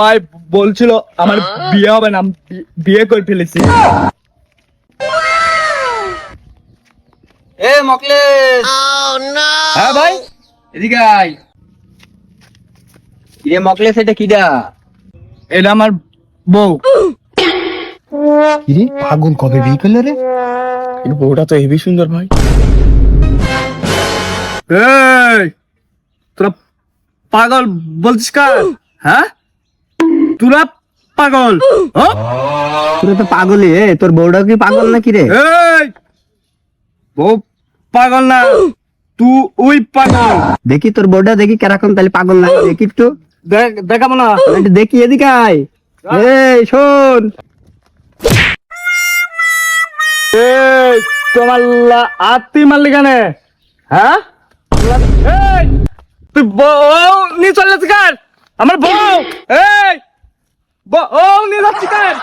ভাই বলছিল আমার বিয়ে হবে না, বিয়ে করে ফেলেছি। এ মকলেশ, হ্যাঁ ভাই, এদিকে আয়। এ মকলেশ, এটা কিডা? এটা আমার বউ। কিরে পাগল, কবে বিয়ে করলে রে? কিন্তু বউটা তো হেবি সুন্দর ভাই। এই তোরা পাগল বলছিস কার? হ্যাঁ, তোরা পাগল? তোরা তো পাগলই। তোর বউটা কি পাগল নাকি রে? এই বউ পাগল না, তুই পাগল। দেখি তোর বউটা, দেখি কেরকম, তাহলে পাগল না দেখি একটু দেখাবো না? একটু দেখি, এদিকে আয়। এই শোন, এই তোমার আত্মি মারলি কেন? হ্যাঁ, এই তুই বউ নিয়ে চলে যাচ্ছিস কার? আমার বউ, এই বউ নিয়ে যাচ্ছিস কার?